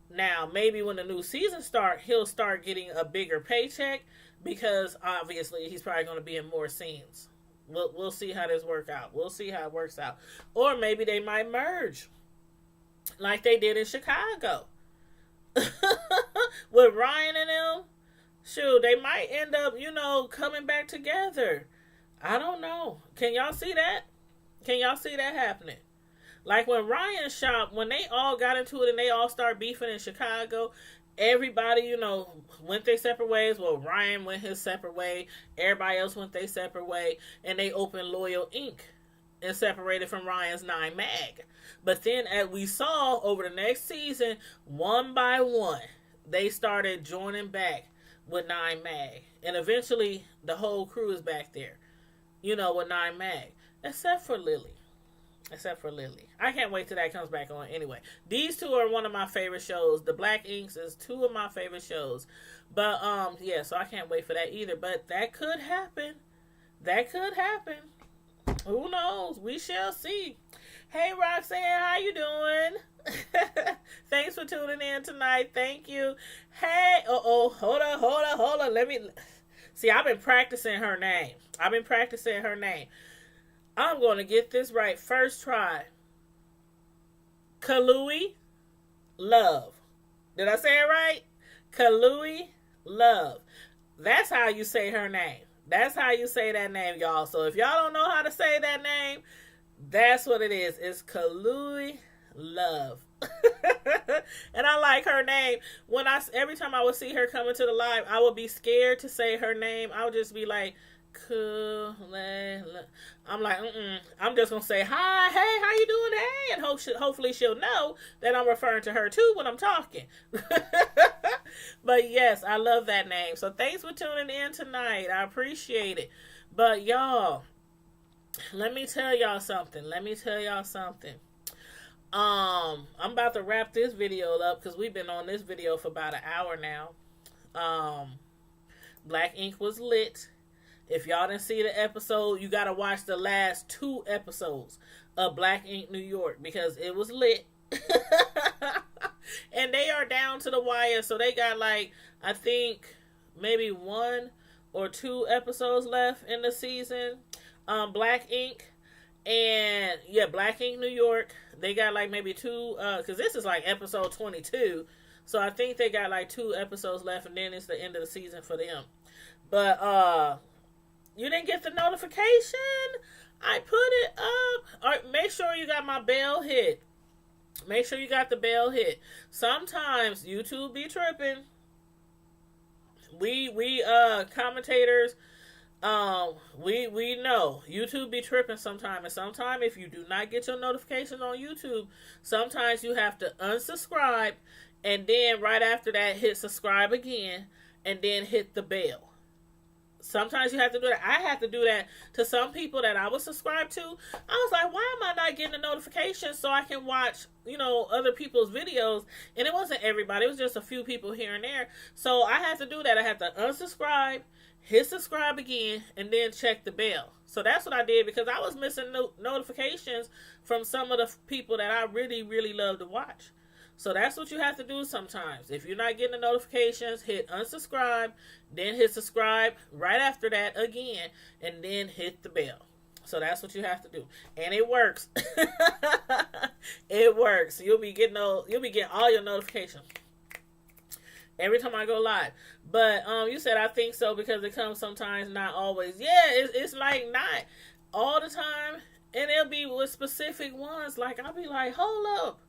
Now, maybe when the new season starts, he'll start getting a bigger paycheck, because obviously he's probably going to be in more scenes. We'll see how this works out. We'll see how it works out. Or maybe they might merge like they did in Chicago. With Ryan and them, shoot, they might end up, you know, coming back together. I don't know. Can y'all see that? Can y'all see that happening? Like when Ryan's shop, when they all got into it and they all started beefing in Chicago, everybody, you know, went their separate ways. Well, Ryan went his separate way. Everybody else went their separate way. And they opened Loyal Inc. and separated from Ryan's 9 Mag. But then, as we saw over the next season, one by one, they started joining back with 9 Mag. And eventually, the whole crew is back there, you know, with 9 Mag. Except for Lily. I can't wait till that comes back on anyway. These two are one of my favorite shows. The Black Inks is 2 of my favorite shows. But, yeah, so I can't wait for that either. But that could happen. Who knows? We shall see. Hey, Roxanne, how you doing? Thanks for tuning in tonight. Thank you. Hey, hold on. Let me... See, I've been practicing her name. I'm going to get this right first try. Kalui Love. Did I say it right? Kalui Love. That's how you say her name. That's how you say that name, y'all. So if y'all don't know how to say that name, that's what it is. It's Kalui Love. And I like her name. Every time I would see her coming to the live, I would be scared to say her name. I would just be like, cool. I'm like, I'm just gonna say hi, hey, how you doing, hey, and hopefully she'll know that I'm referring to her too when I'm talking. But yes, I love that name. So thanks for tuning in tonight. I appreciate it. But y'all, let me tell y'all something. I'm about to wrap this video up because we've been on this video for about an hour now. Black Ink was lit. If y'all didn't see the episode, you gotta watch the last 2 episodes of Black Ink New York because it was lit. And they are down to the wire, so they got like, I think maybe 1 or 2 episodes left in the season. Black Ink and Black Ink New York, they got like maybe 2 because this is like episode 22, so I think they got like 2 episodes left, and then it's the end of the season for them. But you didn't get the notification? I put it up. All right, make sure you got my bell hit. Make sure you got the bell hit. Sometimes YouTube be tripping. We commentators, we know YouTube be tripping sometimes. And sometimes if you do not get your notifications on YouTube, sometimes you have to unsubscribe and then right after that hit subscribe again and then hit the bell. Sometimes you have to do that. I had to do that to some people that I was subscribed to. I was like, why am I not getting a notification so I can watch, other people's videos? And it wasn't everybody. It was just a few people here and there. So I had to do that. I had to unsubscribe, hit subscribe again, and then check the bell. So that's what I did because I was missing notifications from some of the people that I really, really love to watch. So that's what you have to do sometimes. If you're not getting the notifications, hit unsubscribe, then hit subscribe right after that again, and then hit the bell. So that's what you have to do. And it works. It works. You'll be getting all your notifications every time I go live. But you said I think so because it comes sometimes, not always. Yeah, it's like not all the time. And it'll be with specific ones. Like I'll be like, hold up.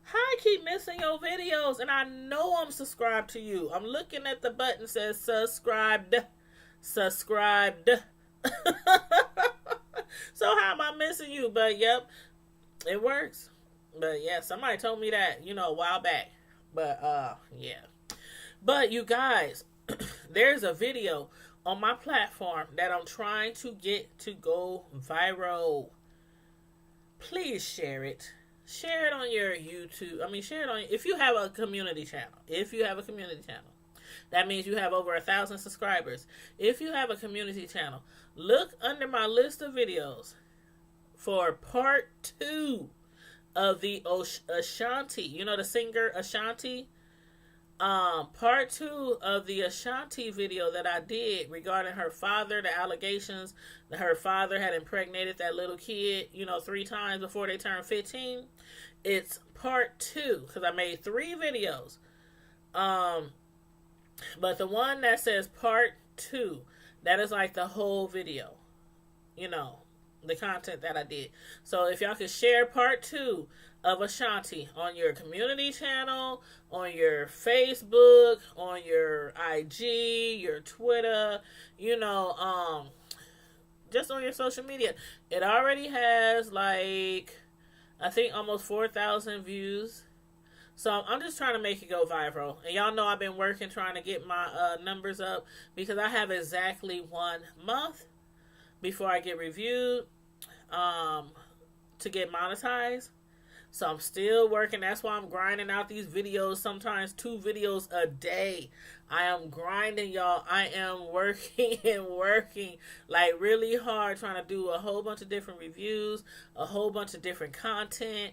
How I keep missing your videos and I know I'm subscribed to you. I'm looking at the button that says subscribed. So how am I missing you? But yep, it works. But yeah, somebody told me that, a while back. But yeah. But you guys, there's a video on my platform that I'm trying to get to go viral. Please share it. Share it on your YouTube. Share it on, if you have a community channel. That means you have over 1,000 subscribers. If you have a community channel, look under my list of videos for part 2 of the Ashanti. The singer Ashanti? Part 2 of the Ashanti video that I did regarding her father, the allegations that her father had impregnated that little kid, 3 times before they turned 15. It's part 2 because I made 3 videos. But the one that says part 2, that is like the whole video, the content that I did. So if y'all could share part 2 of Ashanti on your community channel, on your Facebook, on your IG, your Twitter, just on your social media. It already has like, I think almost 4,000 views. So I'm just trying to make it go viral. And y'all know I've been working trying to get my numbers up because I have exactly 1 month before I get reviewed to get monetized. So I'm still working. That's why I'm grinding out these videos, sometimes 2 videos a day. I am grinding, y'all. I am working and working like really hard, trying to do a whole bunch of different reviews, a whole bunch of different content.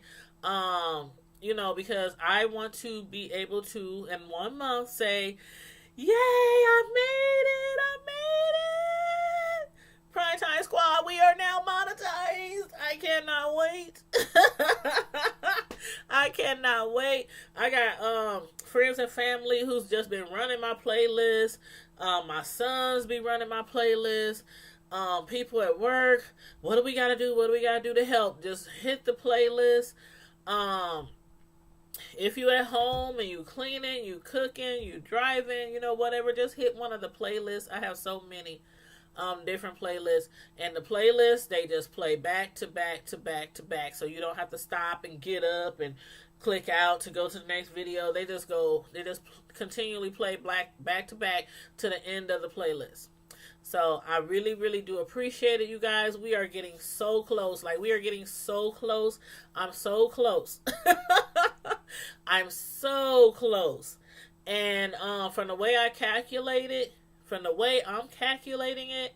Because I want to be able to, in 1 month, say, yay, I made it. Primetime Squad, we are now monetized. I cannot wait. I cannot wait. I got friends and family who's just been running my playlist. My sons be running my playlist. People at work. What do we got to do? What do we got to do to help? Just hit the playlist. If you at home and you cleaning, you cooking, you driving, whatever, just hit one of the playlists. I have so many. different playlists, and the playlists, they just play back to back to back to back, so you don't have to stop and get up and click out to go to the next video. They just continually play back to back to the end of the playlist. So I really, really do appreciate it, you guys. We are getting so close. Like, we are getting so close. I'm so close. I'm so close. And from the way I calculate it, from the way I'm calculating it,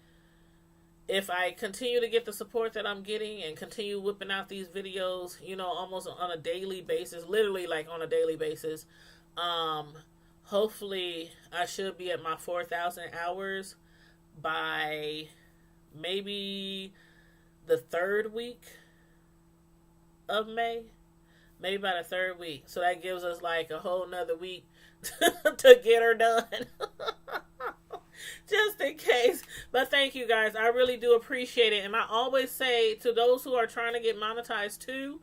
if I continue to get the support that I'm getting and continue whipping out these videos, you know, almost on a daily basis, literally like on a daily basis, hopefully I should be at my 4,000 hours by maybe the third week of May. Maybe by the third week. So that gives us like a whole nother week to get her done. Just in case. But thank you guys. I really do appreciate it. And I always say to those who are trying to get monetized too,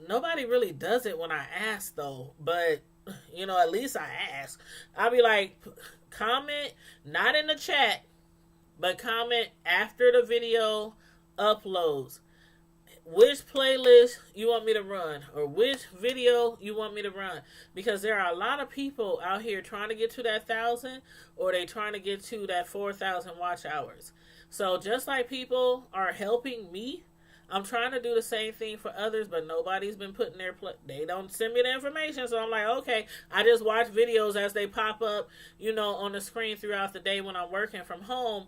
nobody really does it when I ask though. But, you know, at least I ask. I'll be like, comment, not in the chat, but comment after the video uploads. Which playlist you want me to run, or which video you want me to run, because there are a lot of people out here trying to get to that 1,000, or they trying to get to that 4,000 watch hours. So just like people are helping me, I'm trying to do the same thing for others, but nobody's been putting they don't send me the information. So I'm like, okay, I just watch videos as they pop up, you know, on the screen throughout the day when I'm working from home.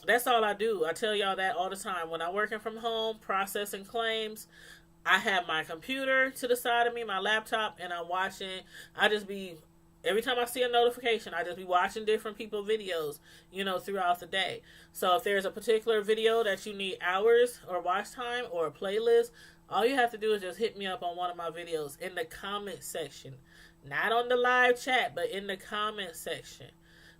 That's all I do. I tell y'all that all the time. When I'm working from home, processing claims, I have my computer to the side of me, my laptop, and I'm watching. Every time I see a notification, I just be watching different people's videos, you know, throughout the day. So if there's a particular video that you need hours or watch time or a playlist, all you have to do is just hit me up on one of my videos in the comment section. Not on the live chat, but in the comment section.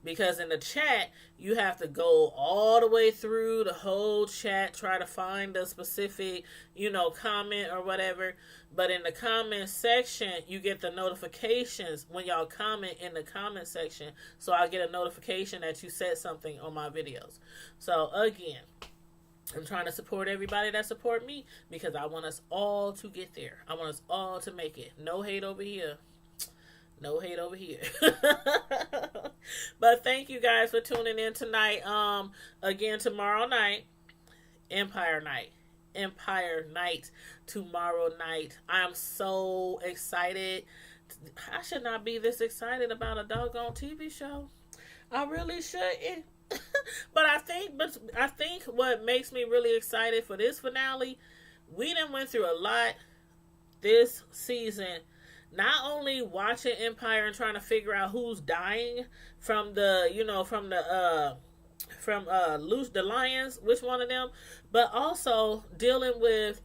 Because in the chat, you have to go all the way through the whole chat, try to find a specific, you know, comment or whatever. But in the comment section, you get the notifications when y'all comment in the comment section. So I get a notification that you said something on my videos. So again, I'm trying to support everybody that support me, because I want us all to get there. I want us all to make it. No hate over here. No hate over here. But thank you guys for tuning in tonight. Again, tomorrow night, Empire Night tomorrow night. I am so excited. I should not be this excited about a doggone TV show. I really shouldn't. But I think what makes me really excited for this finale, we done went through a lot this season. Not only watching Empire and trying to figure out who's dying from the Lions, which one of them, but also dealing with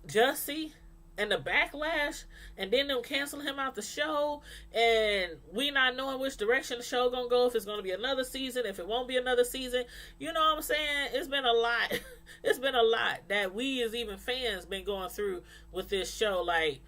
Jussie and the backlash, and then them canceling him out the show, and we not knowing which direction the show gonna go, if it's gonna be another season, if it won't be another season. You know what I'm saying? It's been a lot. It's been a lot that we as even fans been going through with this show, like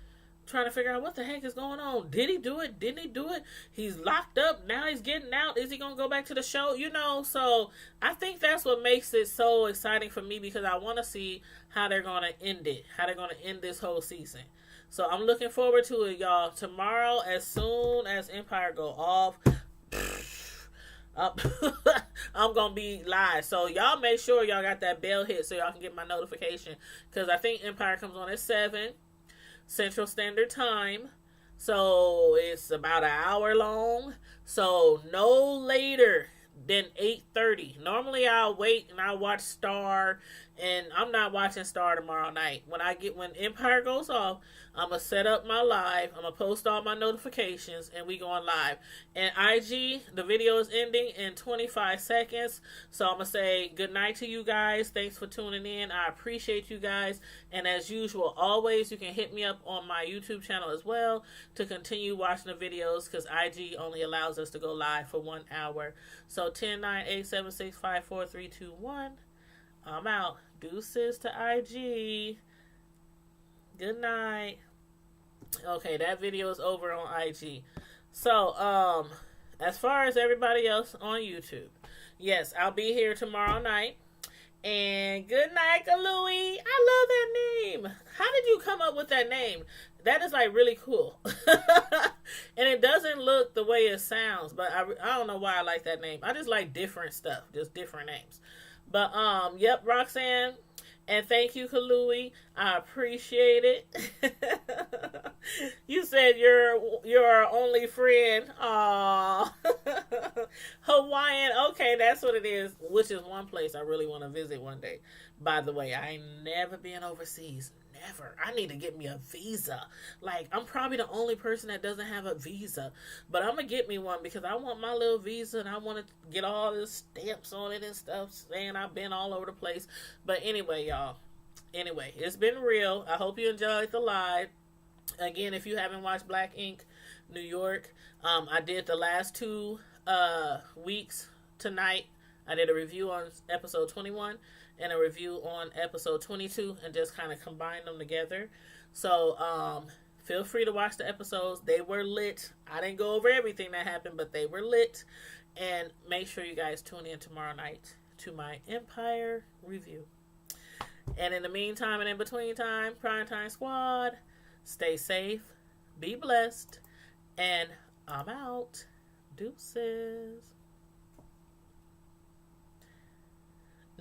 trying to figure out what the heck is going on. Did he do it? Didn't he do it? He's locked up. Now he's getting out. Is he going to go back to the show? You know, so I think that's what makes it so exciting for me, because I want to see how they're going to end it, how they're going to end this whole season. So I'm looking forward to it, y'all. Tomorrow, as soon as Empire go off, I'm going to be live. So y'all make sure y'all got that bell hit so y'all can get my notification, because I think Empire comes on at 7 Central Standard Time. So it's about an hour long. So no later than 8:30. Normally I'll wait and I'll watch Star, and I'm not watching Star tomorrow night. When Empire goes off, I'm going to set up my live. I'm going to post all my notifications, and we going live. And IG, the video is ending in 25 seconds. So I'm going to say good night to you guys. Thanks for tuning in. I appreciate you guys. And as usual, always, you can hit me up on my YouTube channel as well to continue watching the videos, because IG only allows us to go live for 1 hour. So 10-9-876-54321. I'm out. Deuces to IG. Good night. Okay, that video is over on IG. So, as far as everybody else on YouTube, yes, I'll be here tomorrow night. And good night, Louie. I love that name. How did you come up with that name? That is like really cool. And it doesn't look the way it sounds, but I don't know why I like that name. I just like different stuff, just different names. But yep, Roxanne. And thank you, Kalui. I appreciate it. You said you're our only friend. Aww. Hawaiian. Okay, that's what it is. Which is one place I really want to visit one day. By the way, I ain't never been overseas. Never. I need to get me a visa. Like, I'm probably the only person that doesn't have a visa. But I'm going to get me one because I want my little visa and I want to get all the stamps on it and stuff saying I've been all over the place. But anyway, y'all. Anyway, it's been real. I hope you enjoyed the live. Again, if you haven't watched Black Ink New York, I did the last 2 weeks tonight. I did a review on episode 21 and a review on episode 22 and just kind of combined them together. So feel free to watch the episodes. They were lit. I didn't go over everything that happened, but they were lit. And make sure you guys tune in tomorrow night to my Empire review. And in the meantime and in between time, Primetime Squad, stay safe, be blessed, and I'm out. Deuces.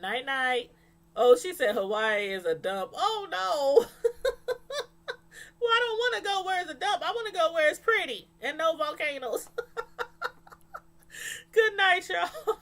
Night night. Oh, she said Hawaii is a dump. Oh no. Well, I don't want to go where it's a dump. I want to go where it's pretty and no volcanoes. Good night, y'all.